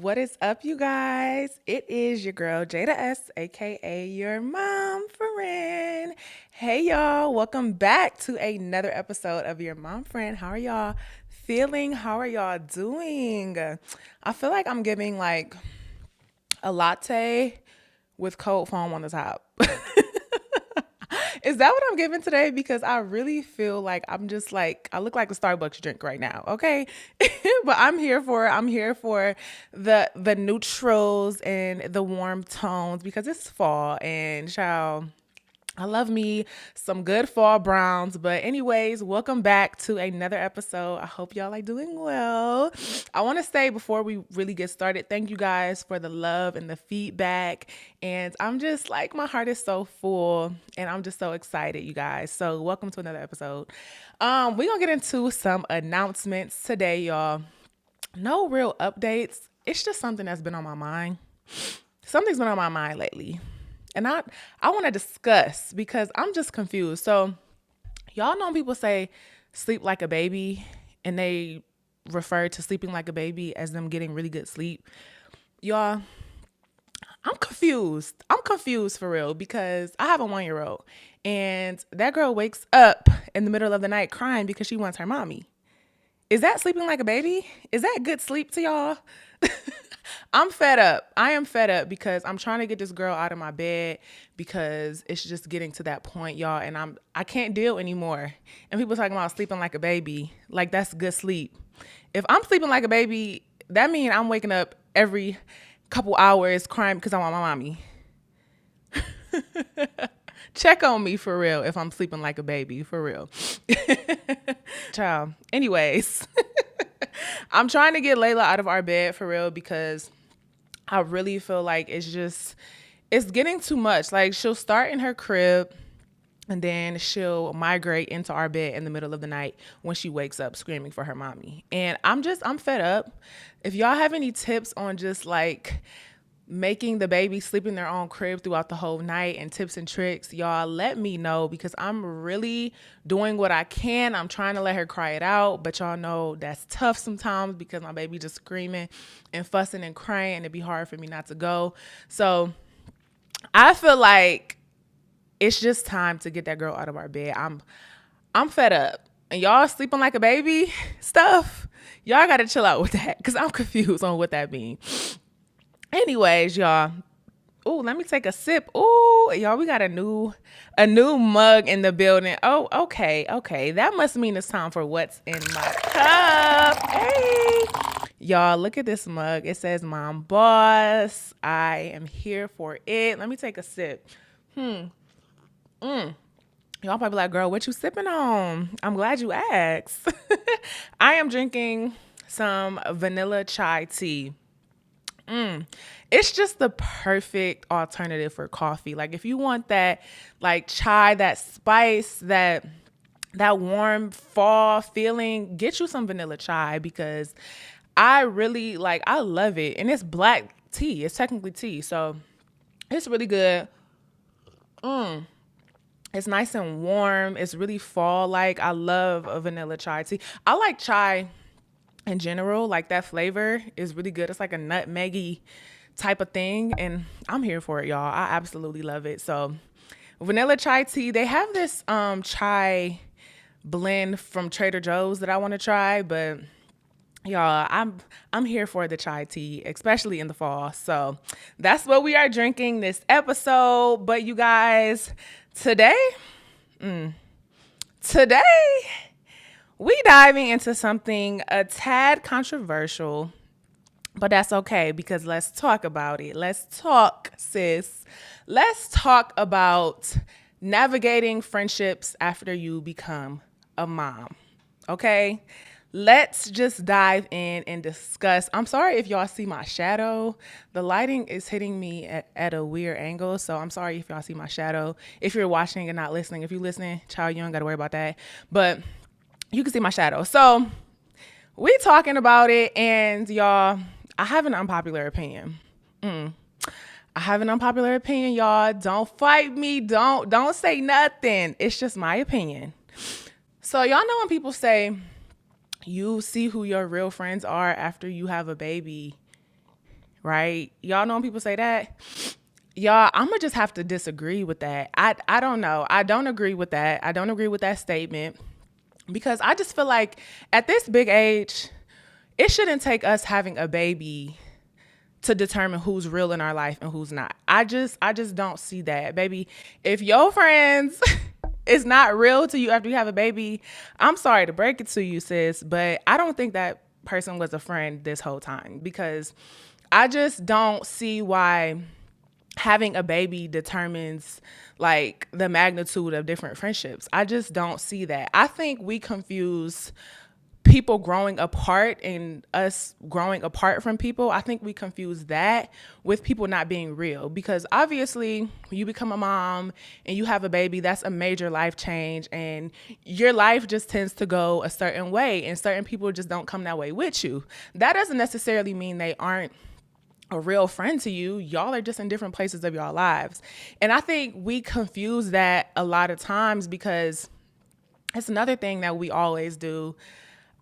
What is up, you guys? It is your girl, Jada S., aka your mom friend. Hey, y'all. Welcome back to another episode of Your Mom Friend. How are y'all feeling? How are y'all doing? I feel like I'm giving like a latte with cold foam on the top. Is that what I'm giving today? Because I really feel like I'm just like I look like a Starbucks drink right now. Okay, but I'm here for the neutrals and the warm tones because it's fall and child. I love me some good fall browns. But anyways, welcome back to another episode. I hope y'all are doing well. I want to say before we really get started, thank you guys for the love and the feedback. And I'm just like, my heart is so full and I'm just so excited, you guys. So welcome to another episode. We're gonna get into some announcements today, y'all. No real updates. It's just something that's been on my mind. Something's been on my mind lately. And I want to discuss because I'm just confused. So, y'all know when people say sleep like a baby and they refer to sleeping like a baby as them getting really good sleep. Y'all, I'm confused. I'm confused for real because I have a 1 year old and that girl wakes up in the middle of the night crying because she wants her mommy. Is that sleeping like a baby? Is that good sleep to y'all? I'm fed up. I am fed up because I'm trying to get this girl out of my bed because it's just getting to that point, y'all, and I can't deal anymore. And people talking about sleeping like a baby, like that's good sleep. If I'm sleeping like a baby, that means I'm waking up every couple hours crying because I want my mommy. Check on me for real if I'm sleeping like a baby, for real. Child. Anyways, I'm trying to get Layla out of our bed for real because I really feel like it's getting too much. Like she'll start in her crib and then she'll migrate into our bed in the middle of the night when she wakes up screaming for her mommy. And I'm fed up. If y'all have any tips on just like making the baby sleep in their own crib throughout the whole night and tips and tricks, y'all let me know because I'm really doing what I can. I'm trying to let her cry it out, but y'all know that's tough sometimes because my baby just screaming and fussing and crying and it'd be hard for me not to go. So I feel like it's just time to get that girl out of our bed. I'm fed up. And y'all sleeping like a baby stuff, y'all gotta chill out with that because I'm confused on what that means. Anyways, y'all. Oh, let me take a sip. Oh, y'all, we got a new mug in the building. Oh, okay. That must mean it's time for what's in my cup. Hey. Y'all, look at this mug. It says Mom Boss. I am here for it. Let me take a sip. Y'all probably like, girl, what you sipping on? I'm glad you asked. I am drinking some vanilla chai tea. It's just the perfect alternative for coffee. Like if you want that like chai, that spice, that warm fall feeling, get you some vanilla chai because I really I love it. And it's black tea. It's technically tea. So it's really good. It's nice and warm. It's really fall like. I love a vanilla chai tea. I like chai in general. Like that flavor is really good. It's like a nutmeggy type of thing. And I'm here for it, y'all. I absolutely love it. So vanilla chai tea. They have this chai blend from Trader Joe's that I want to try, but y'all, I'm here for the chai tea, especially in the fall. So that's what we are drinking this episode. But you guys, today we diving into something a tad controversial, but that's okay because let's talk about it. Let's talk, sis. Let's talk about navigating friendships after you become a mom. Okay? Let's just dive in and discuss. I'm sorry if y'all see my shadow. The lighting is hitting me at a weird angle, so I'm sorry if y'all see my shadow. If you're watching and not listening, if you're listening, child, you don't got to worry about that. But you can see my shadow. So we talking about it, and y'all, I have an unpopular opinion. I have an unpopular opinion, y'all. Don't fight me. Don't say nothing. It's just my opinion. So y'all know when people say you see who your real friends are after you have a baby, right? Y'all know when people say that? Y'all, I'm gonna just have to disagree with that. I don't know. I don't agree with that. I don't agree with that statement because I just feel like at this big age, it shouldn't take us having a baby to determine who's real in our life and who's not. I just don't see that. Baby, if your friends is not real to you after you have a baby, I'm sorry to break it to you, sis, but I don't think that person was a friend this whole time because I just don't see why having a baby determines like the magnitude of different friendships. I just don't see that. I think we confuse people growing apart and us growing apart from people. I think we confuse that with people not being real because obviously when you become a mom and you have a baby, that's a major life change and your life just tends to go a certain way and certain people just don't come that way with you. That doesn't necessarily mean they aren't a real friend to you. Y'all are just in different places of your lives. And I think we confuse that a lot of times because it's another thing that we always do.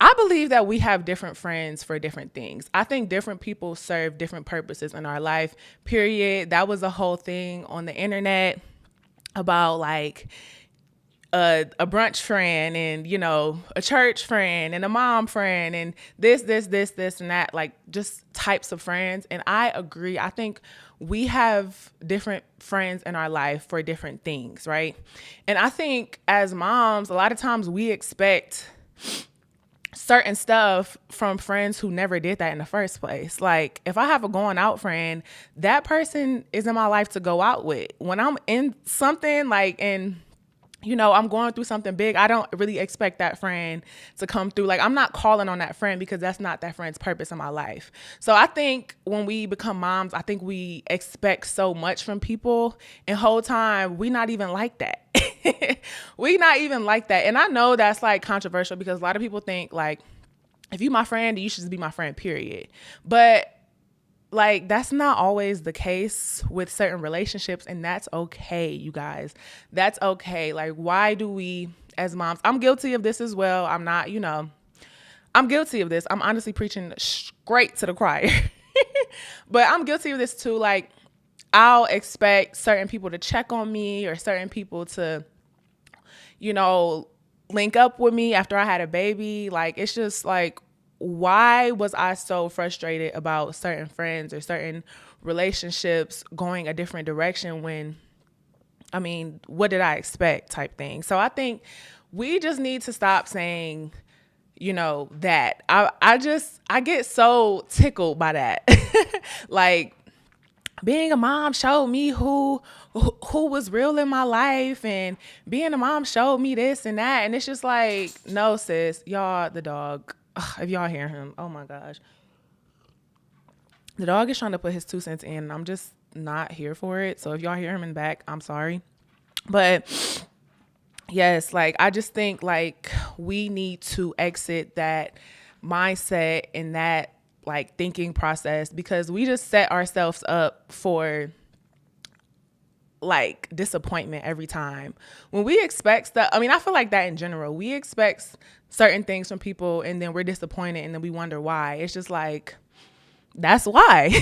I believe that we have different friends for different things. I think different people serve different purposes in our life, period. That was a whole thing on the internet about like a brunch friend and, you know, a church friend and a mom friend and this and that, like just types of friends. And I agree. I think we have different friends in our life for different things, right? And I think as moms, a lot of times we expect certain stuff from friends who never did that in the first place. Like if I have a going out friend, that person is in my life to go out with. When I'm in something like in you know, I'm going through something big, I don't really expect that friend to come through. Like, I'm not calling on that friend because that's not that friend's purpose in my life. So I think when we become moms, I think we expect so much from people, and whole time we not even like that. We not even like that. And I know that's like controversial because a lot of people think like, if you my friend, you should just be my friend, period. But like that's not always the case with certain relationships, and that's okay, you guys. That's okay. Like why do we as moms, I'm guilty of this as well. I'm not, you know, I'm guilty of this. I'm honestly preaching straight to the choir. But I'm guilty of this too. Like I'll expect certain people to check on me or certain people to, you know, link up with me after I had a baby. Like it's just like, why was I so frustrated about certain friends or certain relationships going a different direction when, I mean, what did I expect type thing? So I think we just need to stop saying, you know, that. I get so tickled by that. Like being a mom showed me who was real in my life, and being a mom showed me this and that, and it's just like, no sis, y'all, the dog, ugh, if y'all hear him, oh my gosh, the dog is trying to put his 2 cents in and I'm just not here for it. So if y'all hear him in the back, I'm sorry. But yes, like I just think like we need to exit that mindset and that like thinking process because we just set ourselves up for like disappointment every time. When we expect stuff, I mean, I feel like that in general. We expect certain things from people and then we're disappointed and then we wonder why. It's just like, that's why.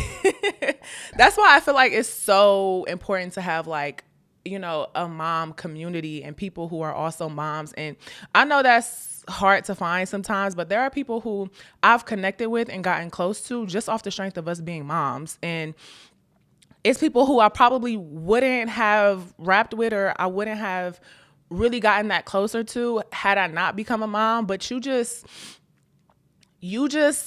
That's why I feel like it's so important to have like, you know, a mom community and people who are also moms. And I know that's hard to find sometimes, but there are people who I've connected with and gotten close to just off the strength of us being moms. And it's people who I probably wouldn't have rapped with or I wouldn't have really gotten that closer to had I not become a mom. But you just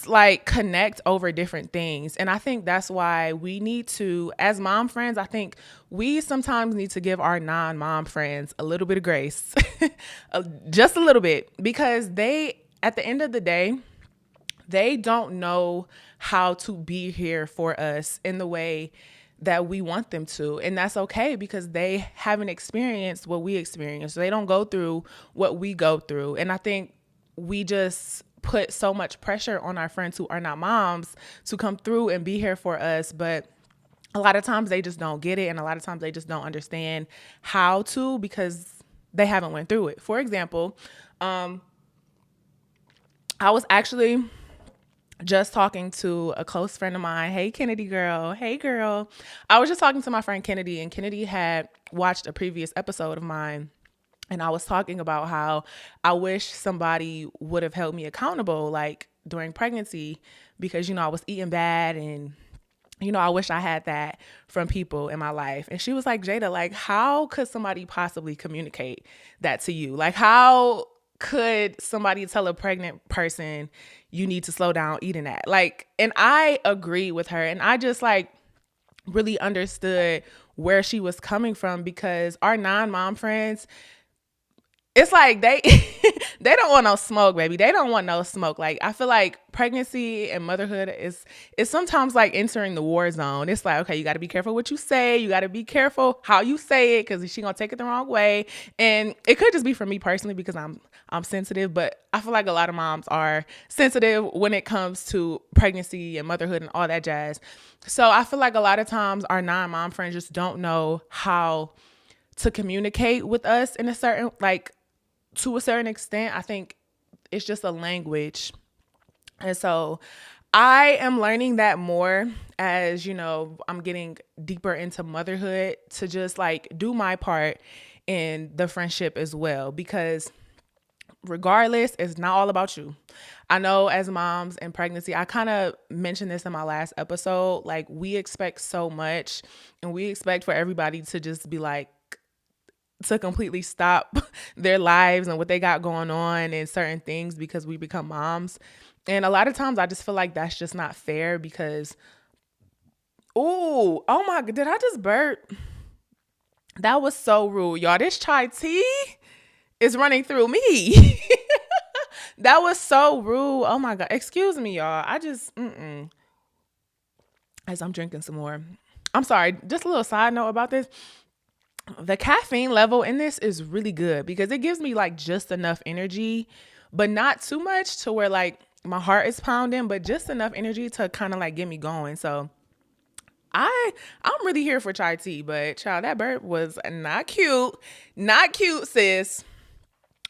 like connect over different things. And I think that's why we need to, as mom friends, I think we sometimes need to give our non-mom friends a little bit of grace, just a little bit, because they, at the end of the day, they don't know how to be here for us in the way that we want them to. And that's okay because they haven't experienced what we experienced. They don't go through what we go through. And I think we just put so much pressure on our friends who are not moms to come through and be here for us. But a lot of times they just don't get it. And a lot of times they just don't understand how to because they haven't went through it. For example, I was actually just talking to a close friend of mine. Hey, Kennedy girl. Hey, girl. I was just talking to my friend Kennedy, and Kennedy had watched a previous episode of mine. And I was talking about how I wish somebody would have held me accountable, like during pregnancy, because, I was eating bad and, I wish I had that from people in my life. And she was like, Jada, like, how could somebody possibly communicate that to you? Like, how could somebody tell a pregnant person you need to slow down eating that? Like, and I agree with her. And I just like really understood where she was coming from, because our non-mom friends, it's like they they don't want no smoke, baby. They don't want no smoke. Like, I feel like pregnancy and motherhood is sometimes like entering the war zone. It's like, okay, you got to be careful what you say. You got to be careful how you say it, because she gonna take it the wrong way. And it could just be for me personally, because I'm sensitive, but I feel like a lot of moms are sensitive when it comes to pregnancy and motherhood and all that jazz. So I feel like a lot of times our non-mom friends just don't know how to communicate with us in a certain, like, to a certain extent. I think it's just a language. And so I am learning that more as, I'm getting deeper into motherhood, to just like do my part in the friendship as well, because regardless, it's not all about you. I know as moms in pregnancy, I kind of mentioned this in my last episode, like we expect so much, and we expect for everybody to just be like, to completely stop their lives and what they got going on and certain things because we become moms. And a lot of times I just feel like that's just not fair, because, oh my God, did I just burp? That was so rude, y'all. This chai tea is running through me. That was so rude. Oh my God. Excuse me, y'all. As I'm drinking some more. I'm sorry. Just a little side note about this. The caffeine level in this is really good, because it gives me like just enough energy, but not too much to where like my heart is pounding, but just enough energy to kind of like get me going. So I'm really here for chai tea, but child, that burp was not cute. Not cute, sis.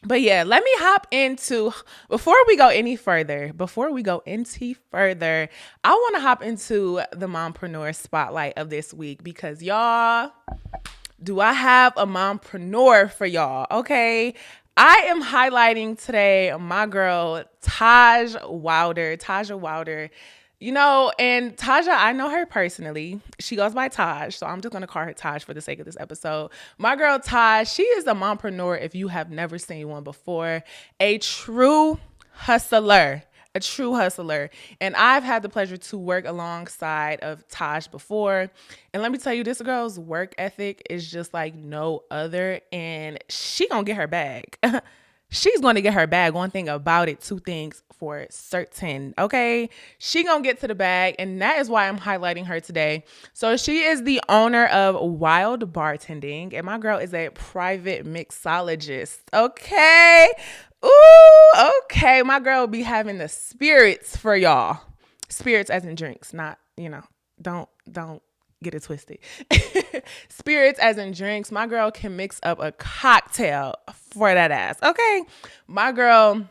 But yeah, let me hop into, before we go any further, I want to hop into the mompreneur spotlight of this week, because y'all, do I have a mompreneur for y'all? Okay. I am highlighting today my girl, Taja Wilder. And Taja, I know her personally. She goes by Taj, so I'm just going to call her Taj for the sake of this episode. My girl, Taj, she is a mompreneur if you have never seen one before. A true hustler. And I've had the pleasure to work alongside of Taj before. And let me tell you, this girl's work ethic is just like no other. And she gonna get her bag. She's going to get her bag. One thing about it, two things for certain. Okay. She gonna get to the bag. And that is why I'm highlighting her today. So she is the owner of Wild Bartending. And my girl is a private mixologist. Okay. Ooh, okay. My girl be having the spirits for y'all. Spirits as in drinks, not, don't get it twisted. Spirits as in drinks. My girl can mix up a cocktail for that ass. Okay. My girl,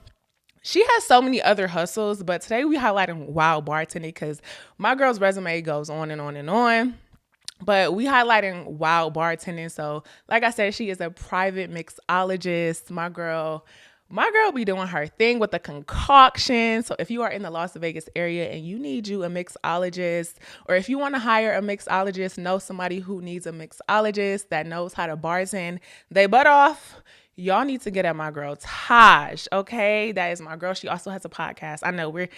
she has so many other hustles, but today we highlighting Wild Bartending because my girl's resume goes on and on and on. But we highlighting Wild Bartending. So like I said, she is a private mixologist. My girl be doing her thing with the concoction. So if you are in the Las Vegas area and you need you a mixologist, or if you want to hire a mixologist, know somebody who needs a mixologist that knows how to bartend they butt off, y'all need to get at my girl Taj. Okay, that is my girl. She also has a podcast. I know we're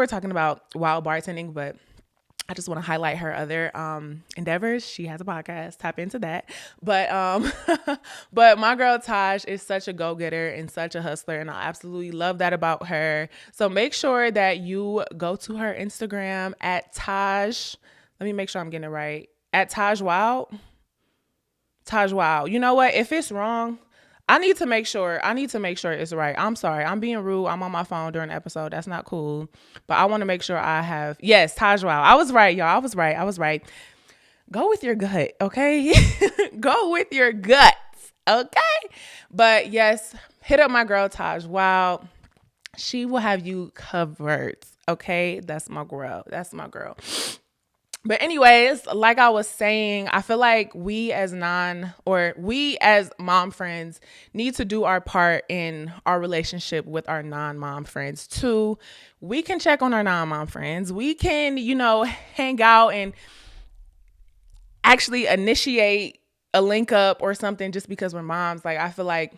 talking about Wild Bartending, but I just want to highlight her other endeavors. She has a podcast. Tap into that. But but my girl Taj is such a go-getter and such a hustler, and I absolutely love that about her. So make sure that you go to her Instagram at Taj. Let me make sure I'm getting it right. At Taj Wild. Taj Wild. You know what? If it's wrong, I need to make sure it's right. I'm sorry. I'm being rude. I'm on my phone during the episode. That's not cool. But I want to make sure I have, yes, Taj Wow. I was right, y'all. I was right. Go with your gut, okay? Go with your guts, okay? But yes, hit up my girl Taj Wow. She will have you covered, Okay, that's my girl. That's my girl. But anyways, like I was saying, I feel like we as mom friends need to do our part in our relationship with our non-mom friends too. We can check on our non-mom friends. We can, hang out and actually initiate a link up or something just because we're moms. Like I feel like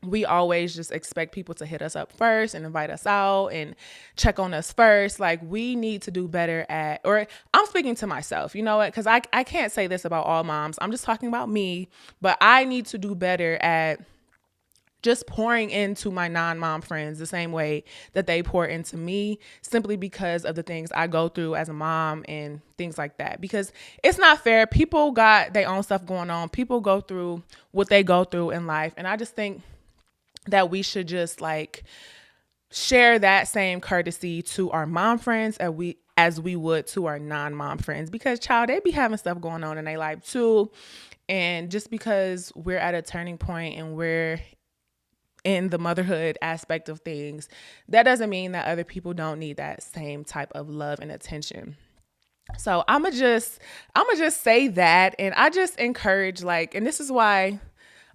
we always just expect people to hit us up first and invite us out and check on us first. Like we need to do better or I'm speaking to myself, you know what? Because I can't say this about all moms. I'm just talking about me, but I need to do better at just pouring into my non-mom friends the same way that they pour into me, simply because of the things I go through as a mom and things like that. Because it's not fair. People got their own stuff going on. People go through what they go through in life. And I just think that we should just like share that same courtesy to our mom friends as we would to our non-mom friends, because child, they be having stuff going on in their life too. And just because we're at a turning point and we're in the motherhood aspect of things, that doesn't mean that other people don't need that same type of love and attention. So I'ma just say that, and I just encourage, like, and this is why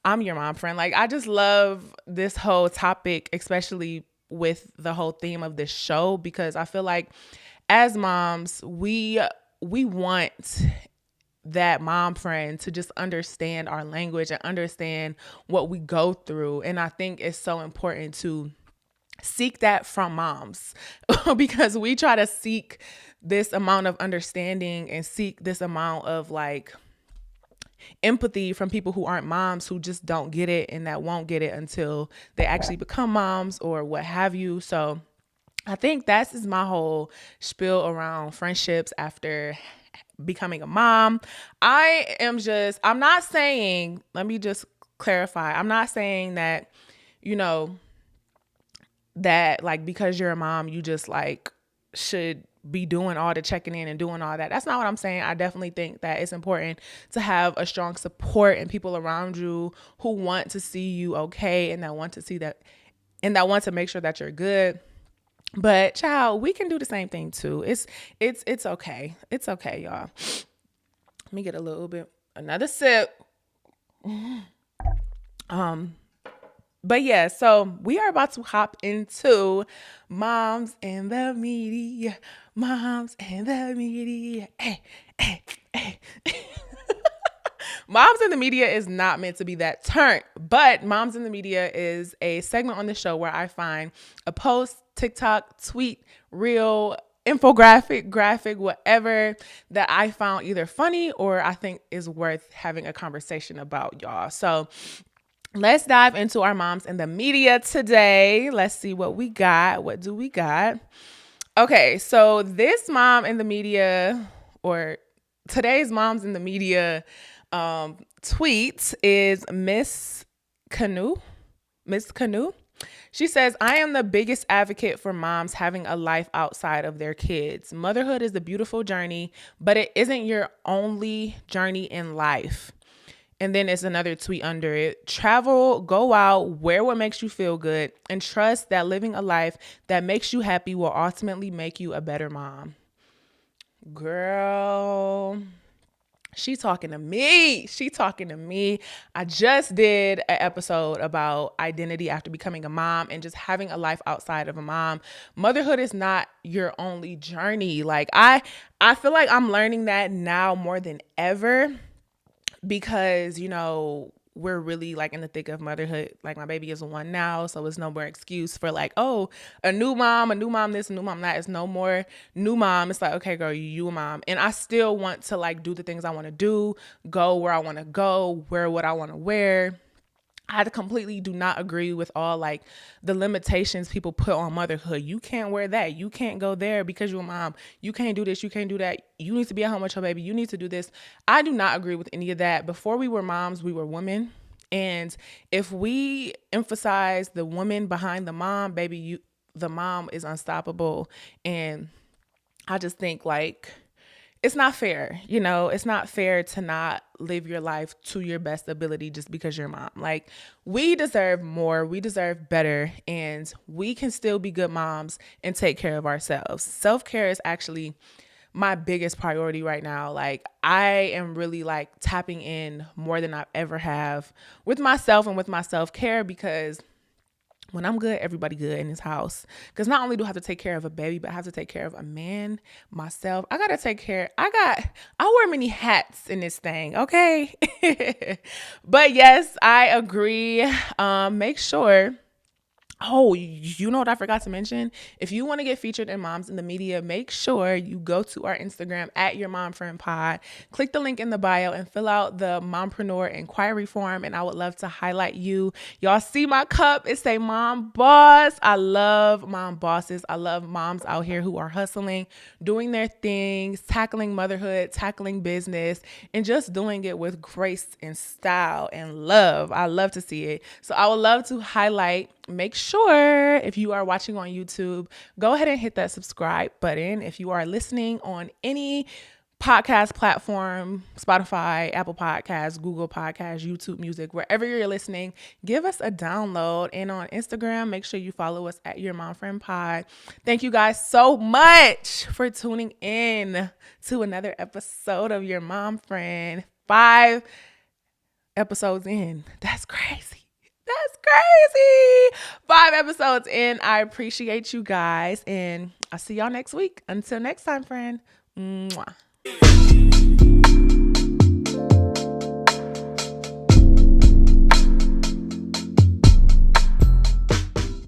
I'm your mom friend. Like, I just love this whole topic, especially with the whole theme of this show, because I feel like as moms, we want that mom friend to just understand our language and understand what we go through. And I think it's so important to seek that from moms because we try to seek this amount of understanding and seek this amount of like empathy from people who aren't moms, who just don't get it and that won't get it until they actually become moms or what have you. So I think that's is my whole spiel around friendships after becoming a mom. I'm not saying, let me just clarify. I'm not saying that, that like because you're a mom, you just like should be doing all the checking in and doing all that. That's not what I'm saying. I definitely think that it's important to have a strong support and people around you who want to see you okay and that want to see that and that want to make sure that you're good. But child, we can do the same thing too. It's okay. It's okay, y'all. Let me get another sip. But yeah, so we are about to hop into moms and the media. Moms and the media. Hey, hey, hey. Moms in the Media is not meant to be that turn, but Moms in the Media is a segment on the show where I find a post, TikTok, tweet, reel, infographic, graphic, whatever that I found either funny or I think is worth having a conversation about, y'all. So let's dive into our Moms in the Media today. Let's see what we got. What do we got? Okay, so this mom in the media, or today's Moms in the Media tweet is Miss Canoe. Miss Canoe. She says, I am the biggest advocate for moms having a life outside of their kids. Motherhood is a beautiful journey, but it isn't your only journey in life. And then it's another tweet under it. Travel, go out, wear what makes you feel good, and trust that living a life that makes you happy will ultimately make you a better mom. Girl, she talking to me. She talking to me. I just did an episode about identity after becoming a mom and just having a life outside of a mom. Motherhood is not your only journey. Like I feel like I'm learning that now more than ever because, we're really like in the thick of motherhood. Like my baby is 1 now, so it's no more excuse for like, oh, a new mom this, a new mom that. It's no more new mom. It's like, okay, girl, you a mom. And I still want to like do the things I want to do, go where I want to go, wear what I want to wear. I completely do not agree with all like the limitations people put on motherhood. You can't wear that. You can't go there because you're a mom. You can't do this. You can't do that. You need to be at home with your baby. You need to do this. I do not agree with any of that. Before we were moms, we were women. And if we emphasize the woman behind the mom, baby, the mom is unstoppable. And I just think like, it's not fair. It's not fair to not live your life to your best ability just because you're a mom. Like, we deserve more, we deserve better, and we can still be good moms and take care of ourselves. Self-care is actually my biggest priority right now. Like, I am really like tapping in more than I've ever have with myself and with my self-care, because when I'm good, everybody good in this house. Because not only do I have to take care of a baby, but I have to take care of a man, myself. I wear many hats in this thing, okay? But yes, I agree. Make sure. Oh, you know what I forgot to mention? If you want to get featured in Moms in the Media, make sure you go to our Instagram at Your Mom Friend Pod. Click the link in the bio and fill out the mompreneur inquiry form, and I would love to highlight you. Y'all see my cup? It say Mom Boss. I love mom bosses. I love moms out here who are hustling, doing their things, tackling motherhood, tackling business, and just doing it with grace and style and love. I love to see it. So I would love to highlight. Make sure, if you are watching on YouTube, go ahead and hit that subscribe button. If you are listening on any podcast platform, Spotify, Apple Podcasts, Google Podcasts, YouTube Music, wherever you're listening, give us a download. And on Instagram, make sure you follow us at Your Mom Friend Pod. Thank you guys so much for tuning in to another episode of Your Mom Friend. 5 episodes in. That's crazy. That's crazy. 5 episodes in. I appreciate you guys, and I'll see y'all next week. Until next time, friend. Mwah.